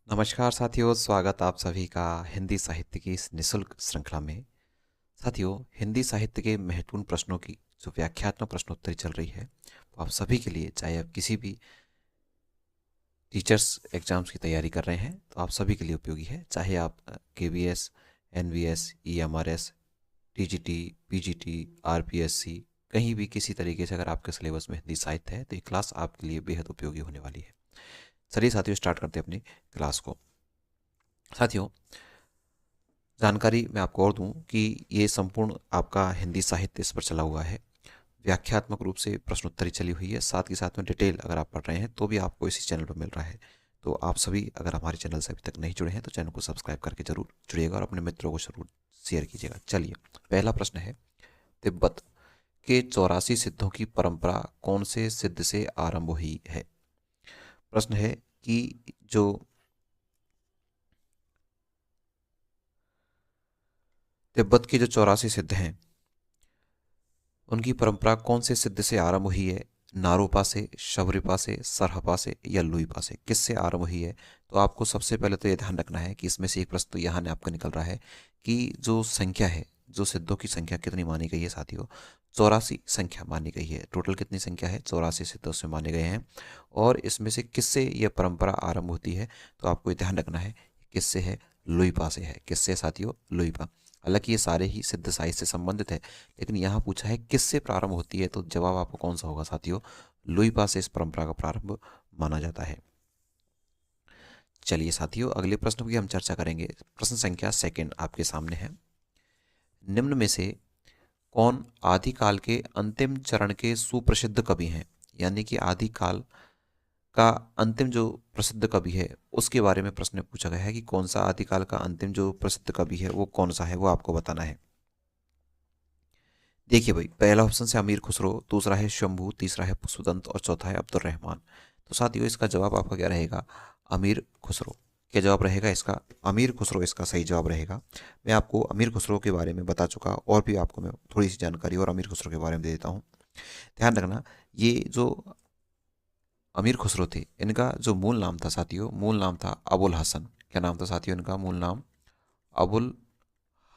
नमस्कार साथियों, स्वागत आप सभी का हिंदी साहित्य की इस निःशुल्क श्रृंखला में। साथियों, हिंदी साहित्य के महत्वपूर्ण प्रश्नों की जो व्याख्यात्मक प्रश्नोत्तरी चल रही है वो आप सभी के लिए, चाहे आप किसी भी टीचर्स एग्जाम्स की तैयारी कर रहे हैं तो आप सभी के लिए उपयोगी है। चाहे आप KVS, NVS, EMRS, TGT, PGT, RPSC, कहीं भी किसी तरीके से अगर आपके सिलेबस में हिंदी साहित्य है तो ये क्लास आपके लिए बेहद उपयोगी होने वाली है। चलिए साथियों, स्टार्ट करते हैं अपनी क्लास को। साथियों, जानकारी मैं आपको और दूं कि ये संपूर्ण आपका हिंदी साहित्य इस पर चला हुआ है। व्याख्यात्मक रूप से प्रश्नोत्तरी चली हुई है, साथ ही साथ में डिटेल अगर आप पढ़ रहे हैं तो भी आपको इसी चैनल पर मिल रहा है। तो आप सभी अगर हमारे चैनल से अभी तक नहीं जुड़े हैं तो चैनल को सब्सक्राइब करके जरूर जुड़िएगा और अपने मित्रों को जरूर शेयर कीजिएगा। चलिए, पहला प्रश्न है, तिब्बत के 84 सिद्धों की परंपरा कौन से सिद्ध से आरंभ हुई है? प्रश्न है कि जो तिब्बत के जो 84 सिद्ध हैं उनकी परंपरा कौन से सिद्ध से आरंभ हुई है? नारोपा से, शबरिपा से, सरहपा से या लुइपा से? किससे आरंभ हुई है? तो आपको सबसे पहले तो ये ध्यान रखना है कि इसमें से एक प्रश्न तो यहाँ ने आपका निकल रहा है कि जो संख्या है, जो सिद्धों की संख्या कितनी मानी गई है साथियों? 84 संख्या मानी गई है। टोटल कितनी संख्या है? 84 सिद्ध उसमें माने गए हैं। और इसमें से किससे यह परंपरा आरंभ होती है? तो आपको ये ध्यान रखना है किससे है? लुइपा से है। किससे साथियों? लुइपा। हालांकि ये सारे ही सिद्ध साहित्य से संबंधित है, लेकिन यहाँ पूछा है किससे प्रारंभ होती है, तो जवाब आपको कौन सा होगा साथियों? लुइपा से इस परंपरा का प्रारंभ माना जाता है। चलिए साथियों, अगले प्रश्न की हम चर्चा करेंगे। प्रश्न संख्या सेकंड आपके सामने है। निम्न में से कौन आदिकाल के अंतिम चरण के सुप्रसिद्ध कवि हैं? यानी कि आदिकाल का अंतिम जो प्रसिद्ध कवि है उसके बारे में प्रश्न पूछा गया है कि कौन सा आदिकाल का अंतिम जो प्रसिद्ध कवि है वो कौन सा है, वो आपको बताना है। देखिए भाई, पहला ऑप्शन से अमीर खुसरो, दूसरा है शंभू, तीसरा है पुष्पदंत और चौथा है अब्दुल रहमान। तो साथियों, इसका जवाब आपका क्या रहेगा? अमीर खुसरो। क्या जवाब रहेगा इसका? अमीर खुसरो इसका सही जवाब रहेगा। मैं आपको अमीर खुसरो के बारे में बता चुका, और भी आपको मैं थोड़ी सी जानकारी और अमीर खुसरो के बारे में दे देता हूँ। ध्यान रखना, ये जो अमीर खुसरो थे इनका जो मूल नाम था साथियों, मूल नाम था अबुल हसन। क्या नाम था साथियों इनका? मूल नाम अबुल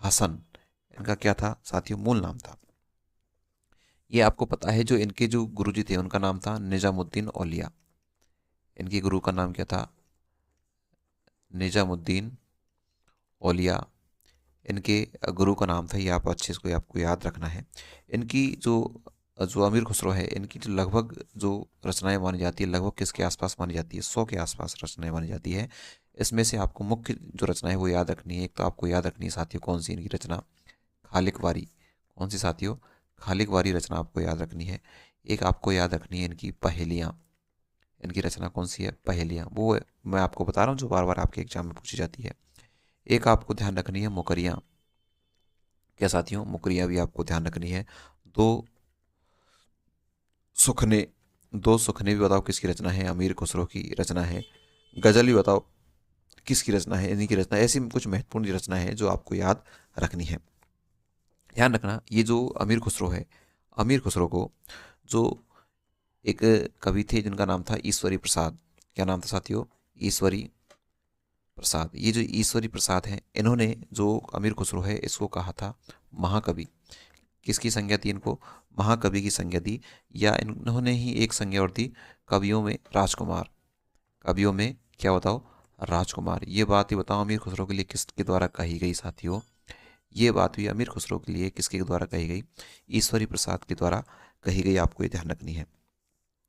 हसन इनका क्या था साथियों? मूल नाम था। ये आपको पता है, जो इनके जो गुरुजी थे उनका नाम था निजामुद्दीन औलिया। इनके गुरु का नाम क्या था? निजामुद्दीन औलिया इनके गुरु का नाम था। ये आप अच्छे से आपको याद रखना है। इनकी जो जो अमीर खुसरो है, इनकी जो लगभग जो रचनाएं मानी जाती है, लगभग किसके आसपास मानी जाती है? 100 के आसपास रचनाएं मानी जाती है। इसमें से आपको मुख्य जो रचना है वो याद रखनी है। एक तो आपको याद रखनी है साथियों, कौन सी इनकी रचना? खालिक वारी। कौन सी साथियों? खालिक वारी रचना आपको याद रखनी है। एक आपको याद रखनी है इनकी पहेलियाँ। इनकी रचना कौन सी है? पहेलियाँ। वो मैं आपको बता रहा हूँ जो बार बार आपके एग्जाम में पूछी जाती है। एक आपको ध्यान रखनी है मुकरियाँ। क्या साथियों? मुकरियाँ भी आपको ध्यान रखनी है। दो सुखने। दो सुखने भी बताओ किसकी रचना है? अमीर खुसरो की रचना है। गजल भी बताओ किसकी रचना है? इन्हीं की रचना। ऐसी कुछ महत्वपूर्ण रचना है जो आपको याद रखनी है। ध्यान रखना, ये जो अमीर खुसरो है, अमीर खुसरो को जो एक कवि थे जिनका नाम था ईश्वरी प्रसाद। क्या नाम था साथियों? ईश्वरी प्रसाद। ये जो ईश्वरी प्रसाद हैं, इन्होंने जो अमीर खुसरो है इसको कहा था महाकवि। किसकी संज्ञा दी इनको? महाकवि की संज्ञा दी। या इन्होंने ही एक संज्ञा और दी, कवियों में राजकुमार। कवियों में क्या बताओ? राजकुमार। ये बात ही बताओ अमीर खुसरो के लिए किसके द्वारा कही गई साथियों? ये बात हुई अमीर खुसरो के लिए किसके द्वारा कही गई? ईश्वरी प्रसाद के द्वारा कही गई। आपको ये ध्यान रखनी है।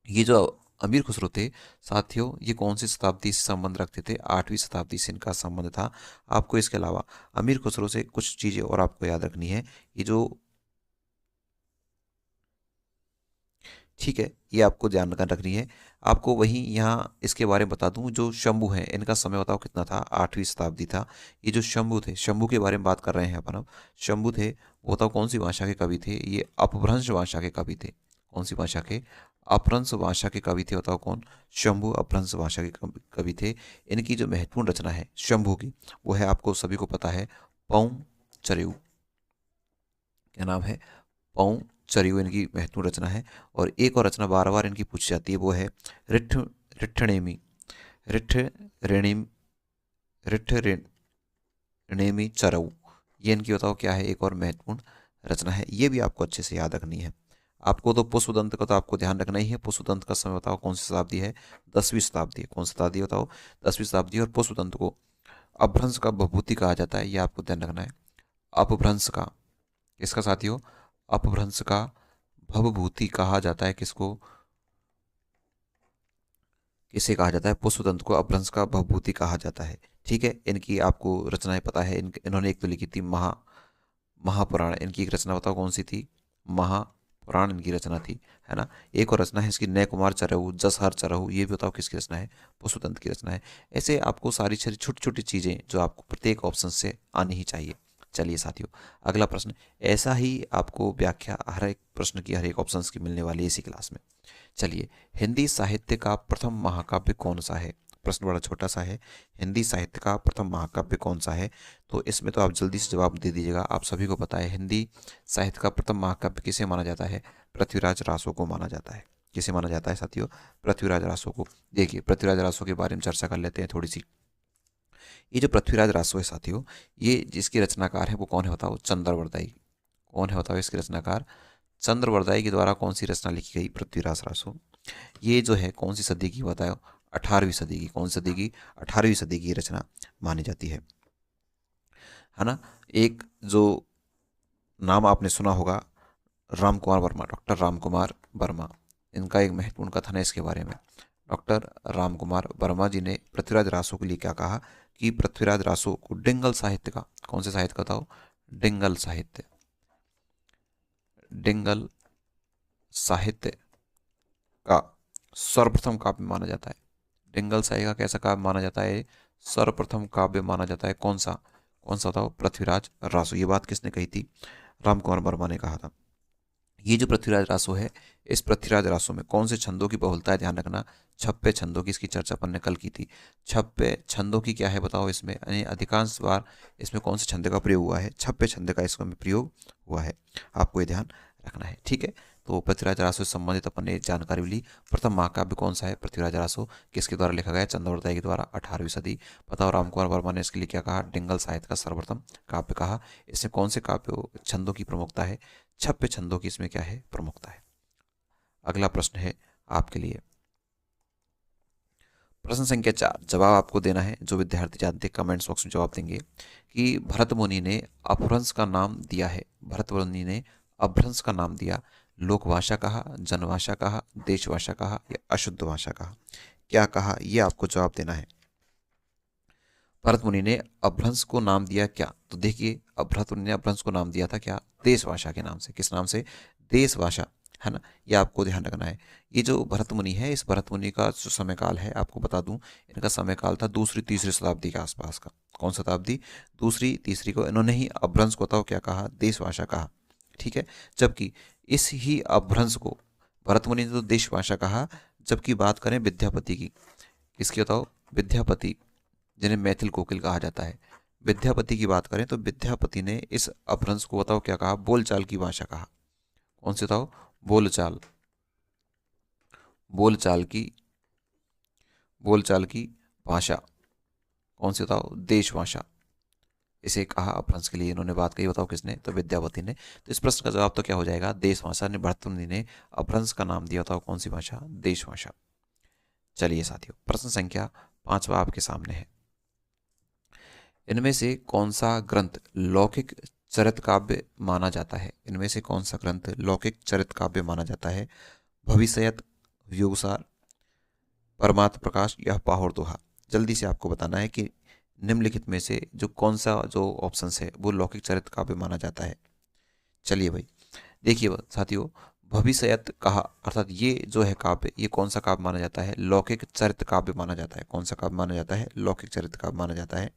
ये जो अमीर खुसरो थे साथियों, ये कौन सी शताब्दी से संबंध रखते थे? 8वीं शताब्दी से इनका संबंध था। आपको इसके अलावा अमीर खुसरो से कुछ चीज़ें और आपको याद रखनी है। ये जो, ठीक है, ये आपको ध्यान रखनी है। आपको वहीं यहाँ इसके बारे में बता दूं, जो शंभू हैं इनका समय बताओ कितना था? 8वीं शताब्दी था। ये जो शंभू थे, शंभू के बारे में बात कर रहे हैं अपन अब। शंभू थे, वो बताओ कौन सी भाषा के कवि थे? ये अपभ्रंश भाषा के कवि थे। कौन सी भाषा के? अपभ्रंश भाषा के कवि थे। बताओ कौन? शंभू अपभ्रंश भाषा के कवि थे। इनकी जो महत्वपूर्ण रचना है शंभू की, वो है, आपको सभी को पता है, पौं चरेऊ। क्या नाम है? पौं चरियो इनकी महत्वपूर्ण रचना है। और एक और रचना बार बार इनकी पूछी जाती है, वो है रिठ रिठणेमी। रिठ रेणीम रिठ ऋणेमी चरऊ, ये इनकी बताओ क्या है, एक और महत्वपूर्ण रचना है। ये भी आपको अच्छे से याद रखनी है। आपको तो पुष्पदंत का तो आपको ध्यान रखना ही है। पुष्पदंत का समय बताओ कौन सी शताब्दी है, 10वीं शताब्दी है। कौन सी शताब्दी बताओ, 10वीं शताब्दी। और पुष्पदंत को अपभ्रंश का भभूति कहा जाता है, ये आपको ध्यान रखना है। अपभ्रंश का, इसका साथियों, अपभ्रंश का भवभूति कहा जाता है किसको, किसे कहा जाता है, पुष्पदंत को अपभ्रंश का भवभूति कहा जाता है। ठीक है, इनकी आपको रचनाएं पता है। इन्होंने एक तो लिखी थी महापुराण, इनकी एक रचना बताओ कौन सी थी, महापुराण इनकी रचना थी, है ना। एक और रचना है इसकी नय कुमार चरहु, जसहर चरहु, ये भी बताओ किसकी रचना है, पुष्पदंत की रचना है। ऐसे आपको सारी छोटी छोटी चीजें जो आपको प्रत्येक ऑप्शन से आनी ही चाहिए। चलिए साथियों, अगला प्रश्न, ऐसा ही आपको व्याख्या हर एक प्रश्न की, हर एक ऑप्शन की मिलने वाली है इसी क्लास में। चलिए, हिंदी साहित्य का प्रथम महाकाव्य कौन सा है। प्रश्न बड़ा छोटा सा है, हिंदी साहित्य का प्रथम महाकाव्य कौन सा है। तो इसमें तो आप जल्दी से जवाब दे दीजिएगा। आप सभी को पता है हिंदी साहित्य का प्रथम महाकाव्य किसे माना जाता है, पृथ्वीराज रासो को माना जाता है। किसे माना जाता है साथियों, पृथ्वीराज रासो को। देखिए, पृथ्वीराज रासो के बारे में चर्चा कर लेते हैं थोड़ी सी। ये जो पृथ्वीराज रासो है साथियों, ये जिसके रचनाकार है वो कौन है बताओ, चंद्रवरदाई। कौन है बताओ इसके रचनाकार, चंद्रवरदाई के द्वारा कौन सी रचना लिखी गई, पृथ्वीराज रासो। ये जो है कौन सी सदी की बताओ, 18वीं सदी की। कौन सी सदी की, 18वीं सदी की रचना मानी जाती है ना। एक जो नाम आपने सुना होगा, राम कुमार वर्मा, डॉक्टर राम कुमार वर्मा, इनका एक महत्वपूर्ण कथन है इसके बारे में। डॉक्टर राम कुमार वर्मा जी ने पृथ्वीराज रासो के लिए क्या कहा कि पृथ्वीराज रासो को डिंगल साहित्य का, कौन से साहित्य का बताओ, डिंगल साहित्य, डिंगल साहित्य का सर्वप्रथम काव्य माना जाता है। डिंगल साहित्य का कैसा काव्य माना जाता है, सर्वप्रथम काव्य माना जाता है। कौन सा, कौन सा बताओ, पृथ्वीराज रासो। ये बात किसने कही थी, राम कुमार वर्मा ने कहा था। ये जो पृथ्वीराज रासो है, इस पृथ्वीराज रासो में कौन से छंदों की बहुलता है, ध्यान रखना, छप्पे छंदों की। इसकी चर्चा अपन ने कल की थी। छप्पे छंदों की क्या है बताओ, इसमें यानी अधिकांश बार इसमें कौन से छंद का प्रयोग हुआ है, छप्पे छंद का इसमें प्रयोग हुआ है। आपको ये ध्यान रखना है, ठीक है। तो पृथ्वीराज रासो से संबंधित अपन ने जानकारी ली। प्रथम महाकाव्य कौन सा है, पृथ्वीराज रासो, किसके द्वारा लिखा गया, चंद्रवरदाई के द्वारा, 18वीं सदी। बताओ, राम कुमार वर्मा ने इसके लिए क्या कहा, डिंगल साहित्य का सर्वप्रथम काव्य कहा। इसमें कौन से काव्य छंदों की प्रमुखता है, छप्पे छंदों की इसमें क्या है, प्रमुखता है। अगला प्रश्न है आपके लिए प्रश्न संख्या 4। जवाब आपको देना है, जो विद्यार्थी जानते कमेंट्स बॉक्स में जवाब देंगे कि भरत मुनि ने अपभ्रंश का नाम दिया है, भरत मुनि ने अपभ्रंश का नाम दिया, लोकभाषा कहा, जनभाषा कहा, देशभाषा कहा या अशुद्ध भाषा कहा। क्या कहा, ये आपको जवाब देना है। भरत मुनि ने अपभ्रंश को नाम दिया क्या, तो देखिए, भरत मुनि ने अपभ्रंश को नाम दिया था क्या, देश भाषा के नाम से। किस नाम से, देश भाषा, है ना। ये आपको ध्यान रखना है। ये जो भरत मुनि है, इस भरत मुनि का जो समय काल है आपको बता दूं, इनका समय काल था दूसरी तीसरी शताब्दी के आसपास का। कौन शताब्दी, दूसरी तीसरी को। इन्होंने ही अपभ्रंश को बताओ क्या कहा, देश भाषा कहा, ठीक है। जबकि इस ही अपभ्रंश को भरत मुनि ने तो देश भाषा कहा। जबकि बात करें विद्यापति की, किसकी बताओ, विद्यापति, जिन्हें मैथिल कोकिल कहा जाता है, विद्यापति की बात करें तो विद्यापति ने इस अपभ्रंश को बताओ क्या कहा, बोलचाल की भाषा कहा। कौन से बताओ, बोलचाल, बोलचाल की, बोलचाल की भाषा। कौन सी बताओ, देश भाषा, इसे कहा अपभ्रंश के लिए। इन्होंने बात कही, बताओ किसने, तो विद्यापति ने। तो इस प्रश्न का जवाब तो क्या हो जाएगा, देश भाषा ने भरत मुनि ने अपभ्रंश का नाम दिया, बताओ कौन सी भाषा, देश भाषा। चलिए साथियों, प्रश्न संख्या 5 आपके सामने है। इनमें से कौन सा ग्रंथ लौकिक चरित काव्य माना जाता है, इनमें से कौन सा ग्रंथ लौकिक चरित काव्य माना जाता है, भविष्यत, युगसार, परमात्म प्रकाश या पाहुर दोहा। जल्दी से आपको बताना है कि निम्नलिखित में से जो कौन सा जो ऑप्शन है वो लौकिक चरित काव्य माना जाता है। चलिए भाई, देखिए साथियों, भविष्यत कहा, अर्थात ये जो है काव्य, ये कौन सा काव्य माना जाता है, लौकिक चरित काव्य माना जाता है। कौन सा काव्य माना जाता है, लौकिक चरित काव्य माना जाता है।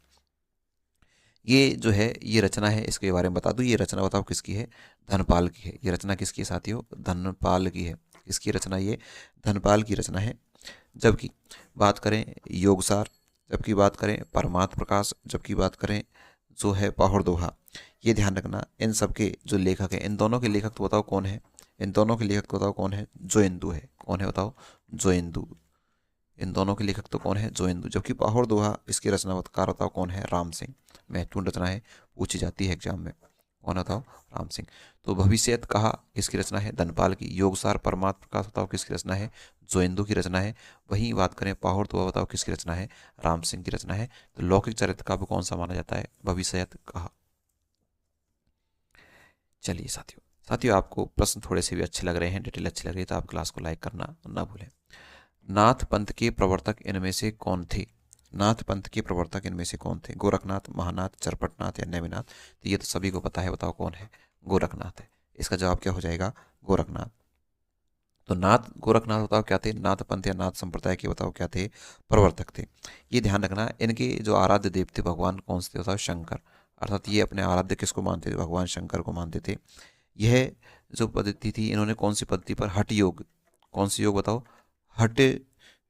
ये जो है, ये रचना है, इसके बारे में बता दूं, ये रचना बताओ किसकी है, धनपाल की है। ये रचना किसकी है साथियों, धनपाल की है। किसकी रचना, ये धनपाल की रचना है। जबकि बात करें योगसार, जबकि बात करें परमात्म प्रकाश, जबकि बात करें जो है पाहुर दोहा, ये ध्यान रखना, इन सब के जो लेखक हैं, इन दोनों के लेखक तो बताओ कौन है, इन दोनों के लेखक तो बताओ कौन है, जोइंदू है। कौन है बताओ, जोइंदू, इन दोनों के लेखक तो कौन है? जोइंदू। जबकि पाहुड़ दोहा इसकी रचनाकार बताओ कौन है? राम सिंह। महत्वपूर्ण रचना है, पूछी जाती है एग्जाम में। कौन बताओ? राम सिंह। तो भविष्यत कहा किसकी रचना है? धनपाल की। योगसार परमार्थ प्रकाश बताओ किसकी रचना है? जोइंदू की रचना है। वहीं बात करें पाहुड़ दोहा बताओ किसकी रचना है? राम सिंह की रचना है। तो लौकिक चरित्र काव्य कौन सा माना जाता है? भविष्यत कहा। चलिए साथियों आपको प्रश्न थोड़े से भी अच्छे लग रहे हैं, डिटेल अच्छी लग रही है तो आप क्लास को लाइक करना ना भूलें। नाथ पंथ के प्रवर्तक इनमें से कौन थे? नाथ पंथ के प्रवर्तक इनमें से कौन थे? गोरखनाथ, महानाथ, चरपटनाथ या नेमिनाथ? तो ये तो सभी को पता है, बताओ कौन है? गोरखनाथ है। इसका जवाब क्या हो जाएगा? गोरखनाथ। तो नाथ गोरखनाथ बताओ क्या थे? नाथ पंथ या नाथ संप्रदाय के बताओ क्या थे? प्रवर्तक थे। ये ध्यान रखना, इनके जो आराध्य देव थे भगवान कौन से थे? बताओ शंकर। अर्थात ये अपने आराध्य किसको मानते थे? भगवान शंकर को मानते थे। यह जो पद्धति थी, इन्होंने कौन सी पद्धति पर? हठ योग। कौन सी योग बताओ? हठ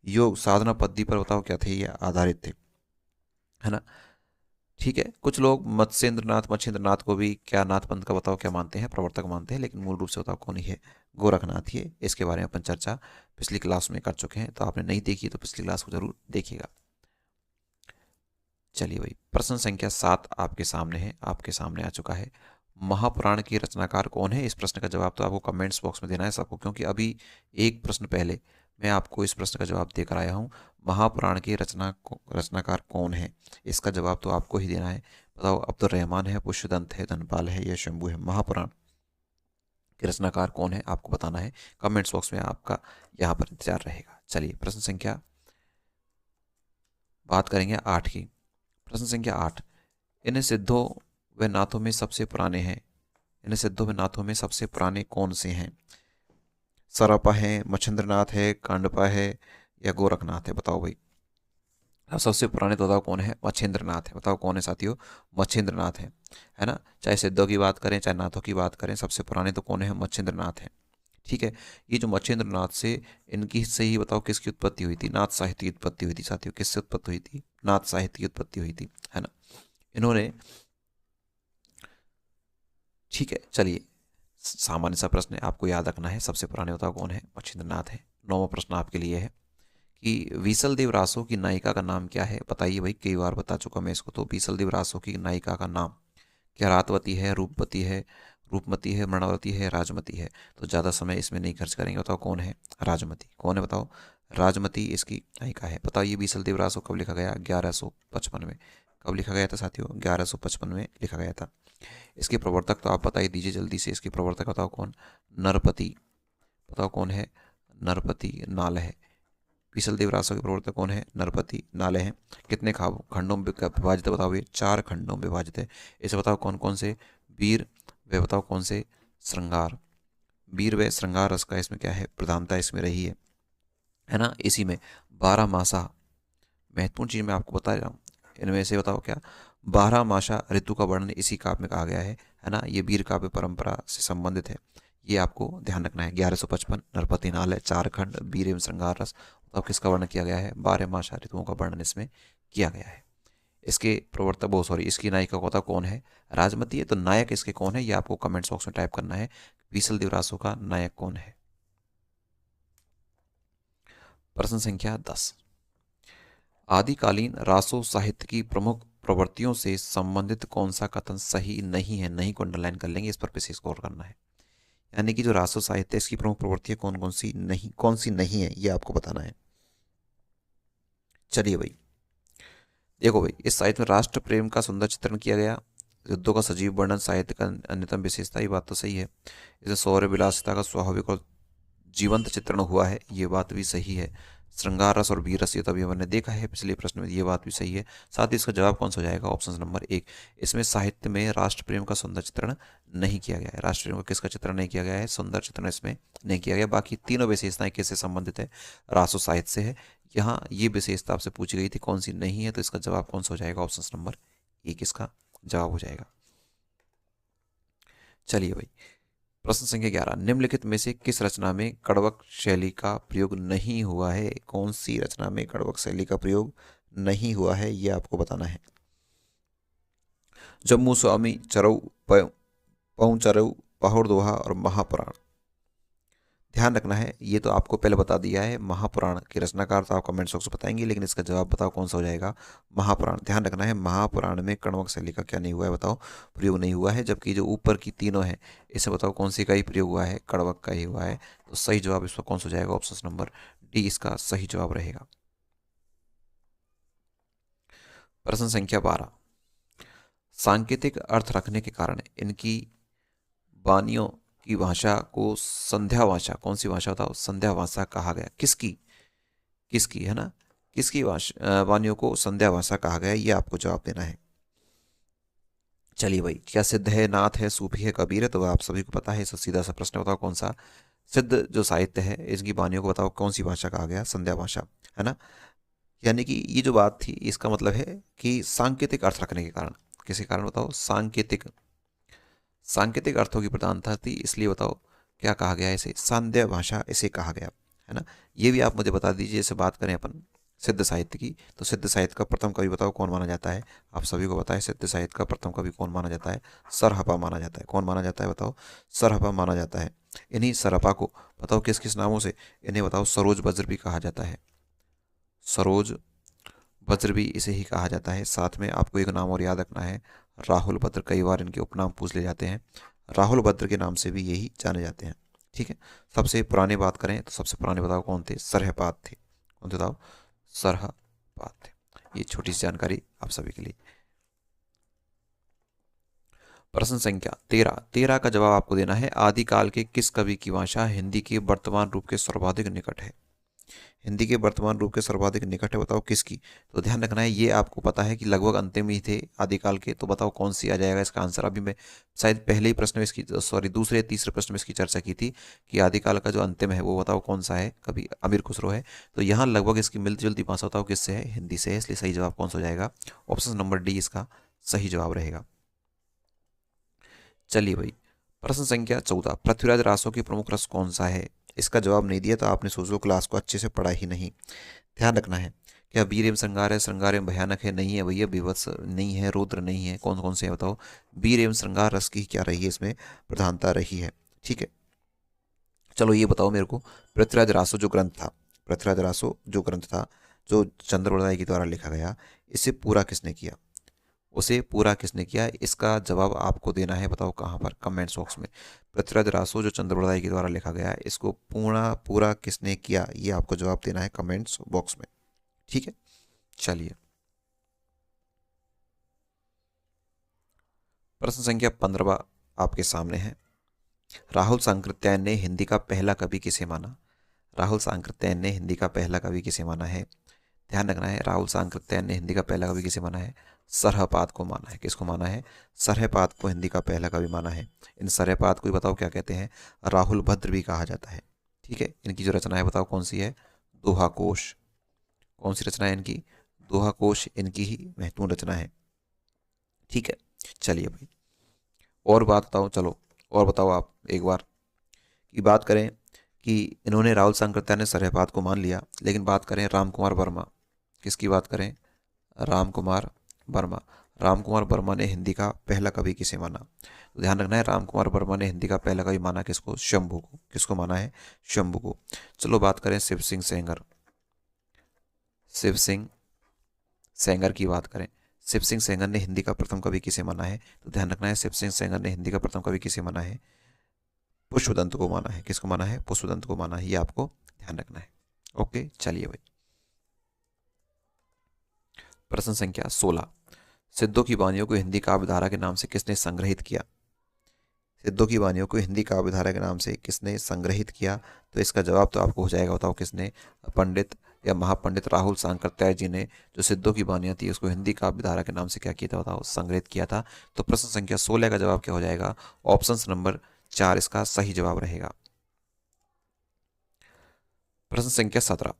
योग साधना पद्धति पर बताओ क्या थे? ये आधारित थे, है ना। ठीक है, कुछ लोग मत्स्येंद्रनाथ को भी क्या नाथ पंथ का बताओ क्या मानते हैं? प्रवर्तक मानते हैं, लेकिन मूल रूप से बताओ कौन ही है? गोरखनाथ ही है। इसके बारे में अपन चर्चा पिछली क्लास में कर चुके हैं, तो आपने नहीं देखी तो पिछली क्लास को जरूर देखिएगा। चलिए भाई, प्रश्न संख्या 7 आपके सामने है, आपके सामने आ चुका है। महापुराण के रचनाकार कौन है? इस प्रश्न का जवाब तो आपको कमेंट्स बॉक्स में देना है सबको, क्योंकि अभी एक प्रश्न पहले मैं आपको इस प्रश्न का जवाब देकर आया हूँ। महापुराण के रचनाकार कौन है, इसका जवाब तो आपको ही देना है। बताओ, अब्दुल रहमान है, पुष्यदंत है, धनपाल है या शंभू है? महापुराण के रचनाकार कौन है आपको बताना है। कमेंट्स बॉक्स में आपका यहाँ पर इंतजार रहेगा। चलिए प्रश्न संख्या बात करेंगे 8 की। प्रश्न संख्या 8, इन सिद्धों व नाथों में सबसे पुराने हैं, इन सिद्धों व नाथों में सबसे पुराने कौन से हैं? सरपा है, मच्छिंद्रनाथ है, कांडपा है या गोरखनाथ है? बताओ भाई। अब सबसे पुराने तो बताओ कौन है? मच्छिंद्रनाथ है। बताओ कौन है साथियों? मच्छिंद्रनाथ है ना। चाहे सिद्धों की बात करें चाहे नाथों की बात करें, सबसे पुराने तो कौन है? मच्छिंद्रनाथ है। ठीक है, ये जो मच्छिंद्रनाथ से इनकी से ही बताओ किसकी उत्पत्ति हुई थी? नाथ साहित्य की उत्पत्ति हुई थी साथियों। किससे उत्पत्ति हुई थी? नाथ साहित्य की उत्पत्ति हुई थी, है ना। इन्होंने, ठीक है, चलिए सामान्य सा प्रश्न है, आपको याद रखना है सबसे पुराने बताओ कौन है? मच्छिंद्रनाथ है। 9वां प्रश्न आपके लिए है कि बीसल देव रासो की नायिका का नाम क्या है? बताइए भाई, कई बार बता चुका मैं इसको। तो बीसल देव रासो की नायिका का नाम क्या? रातवती है, रूपमती है, मृणावती है, राजमती है? तो ज़्यादा समय इसमें नहीं खर्च करेंगे। बताओ कौन है? राजमती। कौन है बताओ? राजमती इसकी नायिका है। बताओ ये बीसल देव रासो कब लिखा गया? 1155 में। कब लिखा गया था साथियों? 1155 में लिखा गया था। इसके प्रवर्तक तो आप बता ही दीजिए जल्दी से। इसके प्रवर्तक बताओ कौन? नरपति। बताओ कौन है? नरपति नाल है। बीसल देव रासो के प्रवर्तक कौन है? नरपति नाले हैं। कितने खंडों में विभाजित है? बताओ ये 4 खंडों में विभाजित है। इसे बताओ कौन कौन से? वीर वे बताओ कौन से? श्रृंगार। वीर व श्रृंगार रस का इसमें क्या है? प्रधानता इसमें रही है ना। इसी में 12 मासा, महत्वपूर्ण चीज मैं आपको बता रहा हूँ, इनमें से बताओ क्या? 12 मासा ऋतु का वर्णन इसी काव्य में कहा गया है ना। ये वीर काव्य परंपरा से संबंधित है, ये आपको ध्यान रखना है। 1155 नरपति नाल है, 4 खंड, वीर एवं श्रृंगार रस। तो किसका वर्णन किया गया है? 12 मासा ऋतुओं का वर्णन इसमें किया गया है। इसके प्रवर्तक बहुत सॉरी इसकी नायिका को कौन है? राजमती है। तो नायक इसके कौन है, ये आपको कमेंट्स बॉक्स में टाइप करना है। बीसल देव रासो का नायक कौन है? प्रश्न संख्या 10, आदिकालीन रासो साहित्य की प्रमुख प्रवृत्तियों से संबंधित कौन सा कथन सही नहीं है? नहीं को अंडरलाइन कर लेंगे, इस पर विशेष गौर करना है। यानी कि जो रासो साहित्य है इसकी प्रमुख प्रवृत्तियां कौन सी नहीं है, ये आपको बताना है। चलिए भाई, देखो भाई, इस साहित्य में राष्ट्र प्रेम का सुंदर चित्रण किया गया, युद्धों का सजीव वर्णन साहित्य का अन्यतम विशेषता, ये बात तो सही है। इसमें शौर्य विलासिता का स्वाभाविक और जीवंत चित्रण हुआ है, ये बात भी सही है। श्रृंगार रस और वीर रस ये तो अभी हमने देखा है पिछले प्रश्न में, ये बात भी सही है। साथ ही इसका जवाब कौन सा हो जाएगा? Option number 1। इसमें साहित्य में राष्ट्र प्रेम का सुंदर चित्रण नहीं किया गया है। राष्ट्र प्रेम का किसका चित्रण नहीं किया गया है? सुंदर चित्रण इसमें नहीं किया गया। बाकी तीनों विशेषताएं किससे संबंधित है? रासो साहित्य से है। यहाँ ये विशेषता आपसे पूछी गई थी कौन सी नहीं है, तो इसका जवाब कौन सा हो जाएगा? ऑप्शन नंबर 1 इसका जवाब हो जाएगा। चलिए भाई, प्रश्न संख्या 11, निम्नलिखित में से किस रचना में कड़वक शैली का प्रयोग नहीं हुआ है? कौन सी रचना में कड़वक शैली का प्रयोग नहीं हुआ है, ये आपको बताना है। जम्मू स्वामी चरऊ, पहुंचरऊ, पाहुड़ दोहा और महापुराण। ध्यान रखना है, ये तो आपको पहले बता दिया है। महापुराण के रचनाकार तो आप कमेंट बॉक्स में बताएंगे, लेकिन इसका जवाब बताओ कौन सा हो जाएगा, महापुराण। ध्यान रखना है, महापुराण में कण्वक शैली का क्या नहीं हुआ है, बताओ, प्रयोग नहीं हुआ है। जबकि जो ऊपर की तीनों है, इसे बताओ कौन सी का ही प्रयोग हुआ है, कण्वक का ही हुआ है। तो सही जवाब इसका कौन सा हो जाएगा, ऑप्शन नंबर डी इसका सही जवाब रहेगा। प्रश्न संख्या 12, सांकेतिक अर्थ रखने के कारण इनकी वाणियों की भाषा को संध्या भाषा, कौन सी भाषा बताओ, संध्या भाषा कहा गया। किसकी, किसकी है ना, किसकी वाणियों को संध्या भाषा कहा गया, ये आपको जवाब देना है। चलिए भाई, क्या सिद्ध है, नाथ है, सूफी है, कबीर है, तो आप सभी को पता है। इसका सीधा सा प्रश्न बताओ, कौन सा सिद्ध जो साहित्य है इसकी वाणियों को बताओ कौन सी भाषा कहा गया, संध्या भाषा, है ना। यानी कि ये जो बात थी, इसका मतलब है कि सांकेतिक अर्थ रखने के कारण, किसी कारण बताओ, सांकेतिक, सांकेतिक अर्थों की प्रधानता थी, इसलिए बताओ क्या कहा गया, इसे संध्या भाषा इसे कहा गया, है ना। ये भी आप मुझे बता दीजिए। जैसे बात करें अपन सिद्ध साहित्य की, तो सिद्ध साहित्य का प्रथम कवि बताओ कौन माना जाता है, आप सभी को पता है। सिद्ध साहित्य का प्रथम कवि कौन माना जाता है, सरहपा माना जाता है। कौन माना जाता है बताओ, सरहपा माना जाता है। इन्हीं सरहपा को बताओ किस किस नामों से, इन्हें बताओ सरोज वज्र भी कहा जाता है, सरोज वज्र भी इसे ही कहा जाता है। साथ में आपको एक नाम और याद रखना है, राहुल भद्र, कई बार इनके उपनाम पूछ ले जाते हैं, राहुल भद्र के नाम से भी यही जाने जाते हैं, ठीक है। सबसे पुराने बात करें तो सबसे पुराने बताओ कौन थे, सरहपाद थे। कौन थे बताओ, सरहपाद थे। ये छोटी सी जानकारी आप सभी के लिए। प्रश्न संख्या 13, 13 का जवाब आपको देना है, आदिकाल के किस कवि की भाषा हिंदी के वर्तमान रूप के सर्वाधिक निकट है, हिंदी के वर्तमान रूप के सर्वाधिक निकट है, बताओ किसकी। तो ध्यान रखना है, ये आपको पता है कि लगभग अंतिम ही थे आदिकाल के, तो बताओ कौन सी आ जाएगा इसका आंसर। अभी मैं शायद पहले ही प्रश्न में इसकी, सॉरी दूसरे तीसरे प्रश्न में इसकी चर्चा की थी कि आदिकाल का जो अंतिम है वो बताओ कौन सा है, कभी अमीर खुसरो है। तो यहाँ लगभग इसकी मिलती जुलती भाषा बताओ किससे है, हिंदी से है, इसलिए सही जवाब कौन सा हो जाएगा, ऑप्शन नंबर डी इसका सही जवाब रहेगा। चलिए भाई, प्रश्न संख्या 14, पृथ्वीराज रासो की प्रमुख रस कौन सा है, इसका जवाब नहीं दिया तो आपने सोचो क्लास को अच्छे से पढ़ा ही नहीं। ध्यान रखना है, क्या वीर एवं श्रृंगार है, श्रृंगार एवं भयानक है, नहीं है भैया, विवत्स नहीं है, रौद्र नहीं है, कौन कौन से है बताओ, वीर एवं श्रृंगार रस की क्या रही है, इसमें प्रधानता रही है, ठीक है। चलो ये बताओ मेरे को, पृथ्वीराज रासो जो ग्रंथ था, पृथ्वीराज रासो जो ग्रंथ था, जो चंद्रवरदाई के द्वारा लिखा गया, इसे पूरा किसने किया, उसे पूरा किसने किया, इसका जवाब आपको देना है, बताओ कहाँ पर, कमेंट्स बॉक्स में। पृथ्वीराज रासो जो चंद्रवरदाई के द्वारा लिखा गया है, इसको पूरा किसने किया, ये आपको जवाब देना है कमेंट्स बॉक्स में, ठीक है। चलिए, प्रश्न संख्या 15 आपके सामने है, राहुल सांकृत्यायन ने हिंदी का पहला कवि किसे माना, राहुल सांकृत्यायन ने हिंदी का पहला कवि किसे माना है। ध्यान रखना है, राहुल सांकृत्यायन ने हिंदी का पहला कवि किसे माना है, सरहपाद को माना है। किसको माना है, सरहपाद को हिंदी का पहला कवि माना है। इन सरहपाद को बताओ क्या कहते हैं, राहुल भद्र भी कहा जाता है, ठीक है। इनकी जो रचना है बताओ कौन सी है, दोहा कोश, कौन सी रचना है इनकी, दोहा कोश इनकी ही महत्वपूर्ण रचना है, ठीक है। चलिए भाई, और बात बताओ, चलो और बताओ आप एक बार की बात करें कि इन्होंने, राहुल सांकृत्यायन ने सरहपाद को मान लिया, लेकिन बात करें राम कुमार वर्मा, किसकी बात करें, राम कुमार वर्मा, राम कुमार वर्मा ने हिंदी का पहला कवि किसे माना। तो ध्यान रखना है, राम कुमार वर्मा ने हिंदी का पहला कवि माना किसको, शंभू को। किसको माना है, शंभू को। चलो बात करें शिव सिंह सेंगर, शिव सिंह सेंगर की बात करें, शिव सिंह सेंगर ने हिंदी का प्रथम कवि किसे माना है। तो ध्यान रखना है, शिव सिंह सेंगर ने हिंदी का प्रथम कवि किसे माना है, पुष्पदंत को माना है। किसको माना है, पुष्पदंत को माना है, ये आपको ध्यान रखना है। ओके, चलिए भाई, प्रश्न संख्या 16, सिद्धों की वाणियों को हिंदी काव्यधारा के नाम से किसने संग्रहित किया, सिद्धों की वाणियों को हिंदी काव्यधारा के नाम से किसने संग्रहित किया। तो इसका जवाब तो आपको हो जाएगा, बताओ किसने, पंडित या महापंडित राहुल सांकृत्यायन जी ने जो सिद्धों की वाणियां थी उसको हिंदी काव्यधारा के नाम से क्या किया था, बताओ, संग्रहित किया था। तो प्रश्न संख्या 16 का जवाब क्या हो जाएगा, ऑप्शन नंबर 4 इसका सही जवाब रहेगा। प्रश्न संख्या 17,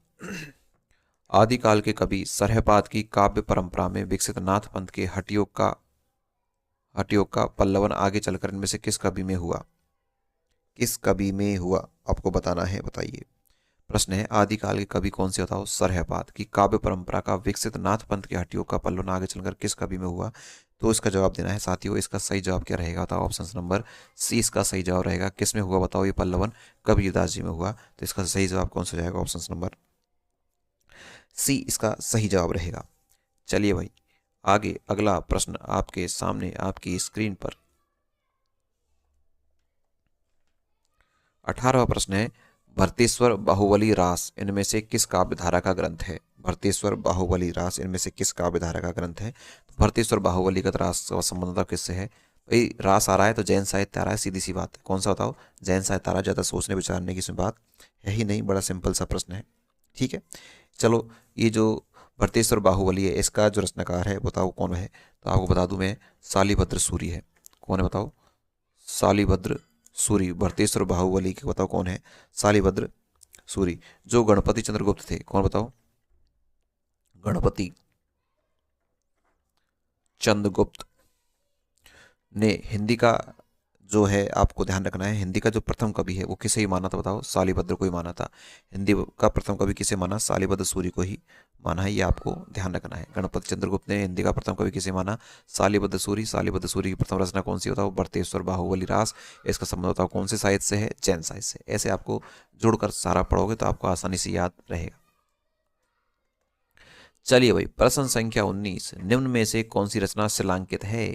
आदिकाल के कवि सरहपाद की काव्य परंपरा में विकसित नाथ पंथ के हठयोग का पल्लवन आगे चलकर इनमें से किस कवि में हुआ, किस कवि में हुआ, आपको बताना है, बताइए। प्रश्न है आदिकाल के कवि कौन से बताओ। सर है बात कि काव्य परंपरा का विकसित नाथ पंथ की हड्डियों का पल्लव आगे चलकर किस कवि में हुआ। तो इसका जवाब देना है साथियों। इसका सही जवाब क्या रहेगा बताओ। ऑप्शन नंबर सी इसका सही जवाब रहेगा। किस में हुआ बताओ ये पल्लवन। कबीरदास जी में हुआ। तो इसका सही जवाब कौन सा जाएगा। ऑप्शन नंबर सी इसका सही जवाब रहेगा। चलिए भाई आगे अगला प्रश्न आपके सामने आपकी स्क्रीन पर 18वां प्रश्न है भरतेश्वर बाहुबली रास इनमें से किस काव्य धारा का ग्रंथ है। भरतेश्वर बाहुबली रास इनमें से किस काव्य धारा का ग्रंथ है। तो भरतेश्वर बाहुबली का रास का संबंध किससे है। भाई रास आ रहा है तो जैन साहित्य आ रहा है, सीधी सी बात है। कौन सा बताओ। जैन साहित्य आ रहा है। ज़्यादा सोचने विचारने की इसमें बात है ही नहीं, बड़ा सिंपल सा प्रश्न है। ठीक है चलो ये जो भरतेश्वर बाहुबली है इसका जो रचनाकार है बताओ कौन है। तो आपको बता दूं मैं शालिभद्र सूरी है। कौन है बताओ। शालिभद्र सूरी। भरतेश्वर बाहुबली के बताओ कौन है। शालिभद्र सूरी। जो गणपति चंद्रगुप्त थे कौन बताओ। गणपति चंद्रगुप्त ने हिंदी का जो है आपको ध्यान रखना है, हिंदी का जो प्रथम कवि है वो किसे ही माना था बताओ। शालिभद्र को ही माना था। हिंदी का प्रथम कवि किसे माना। शालिभद्र सूरी को ही माना है, ये आपको ध्यान रखना है। गणपति चंद्रगुप्त ने हिंदी का प्रथम कवि किसे माना। शालिभद्र सूरी। शालिभद्र सूरी की प्रथम रचना कौन सी बताओ। भरतेश्वर बाहुबली रास। इसका संबंध बताओ कौन से साहित्य से है। जैन साहित्य से। ऐसे आपको जोड़कर सारा पढ़ोगे तो आपको आसानी से याद रहेगा। चलिए भाई प्रश्न संख्या 19 निम्न में से कौन सी रचना शिलांकित है।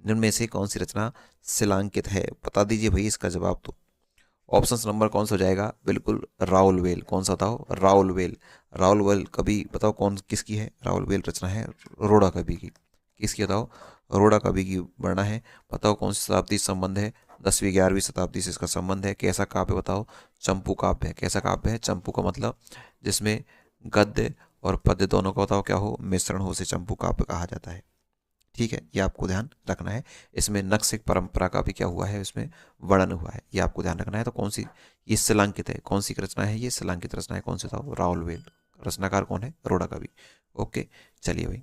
निम्न में से कौन सी रचना शिलांकित है बता दीजिए भाई इसका जवाब। तो ऑप्शन नंबर कौन सा हो जाएगा। बिल्कुल राउलवेल। कौन सा बताओ। राउलवेल। राउलवेल कवि बताओ कौन किसकी है। राउलवेल रचना है रोड़ा कवि की। किसकी बताओ। रोड़ा कवि की वर्णना है। बताओ कौन सी शताब्दी से संबंध है। 10वीं 11वीं शताब्दी से इसका संबंध है। कैसा काव्य बताओ। चंपू काव्य है। कैसा काव्य है। चंपू का मतलब जिसमें गद्य और पद्य दोनों का बताओ क्या हो मिश्रण हो, उसे चंपू काव्य कहा जाता है। ठीक है ये आपको ध्यान रखना है। इसमें नक्सिक परंपरा का भी क्या हुआ है इसमें वर्णन हुआ है, ये आपको ध्यान रखना है। तो कौन सी ये शिलांकित है। कौन सी रचना है ये शिलांकित रचना है। कौन सी था राउलवेल। रचनाकार कौन है रोड़ा कवि। ओके चलिए भाई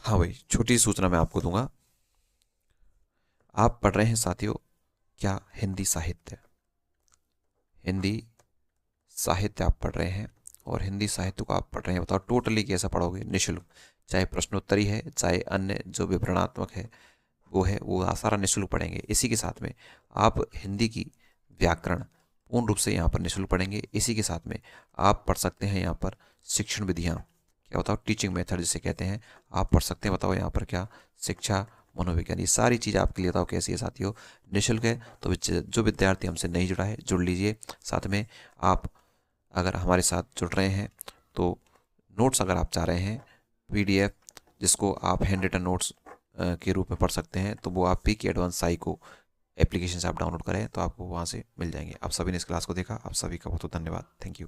हाँ भाई छोटी सूचना मैं आपको दूंगा। आप पढ़ रहे हैं साथियों क्या हिंदी साहित्य। हिंदी साहित्य आप पढ़ रहे हैं और हिंदी साहित्य को आप पढ़ रहे हैं। बताओ टोटली कैसा पढ़ोगे निःशुल्क। चाहे प्रश्नोत्तरी है चाहे अन्य जो विवरणात्मक है वो सारा निःशुल्क पढ़ेंगे। इसी के साथ में आप हिंदी की व्याकरण पूर्ण रूप से यहाँ पर निःशुल्क पढ़ेंगे। इसी के साथ में आप पढ़ सकते हैं यहाँ पर शिक्षण विधियाँ क्या बताओ टीचिंग मेथड जिसे कहते हैं आप पढ़ सकते हैं। बताओ यहाँ पर क्या शिक्षा मनोविज्ञान, ये सारी चीज़ आपके लिए बताओ कैसी है साथियों निःशुल्क है। तो जो विद्यार्थी हमसे नहीं जुड़ा है जुड़ लीजिए। साथ में आप अगर हमारे साथ जुड़ रहे हैं तो नोट्स अगर आप चाह रहे हैं PDF जिसको आप हैंड रिटन नोट्स के रूप में पढ़ सकते हैं तो वो आप PK एडवांस साइको एप्लीकेशन से आप डाउनलोड करें तो आपको वहाँ से मिल जाएंगे। आप सभी ने इस क्लास को देखा, आप सभी का बहुत बहुत धन्यवाद। Thank you.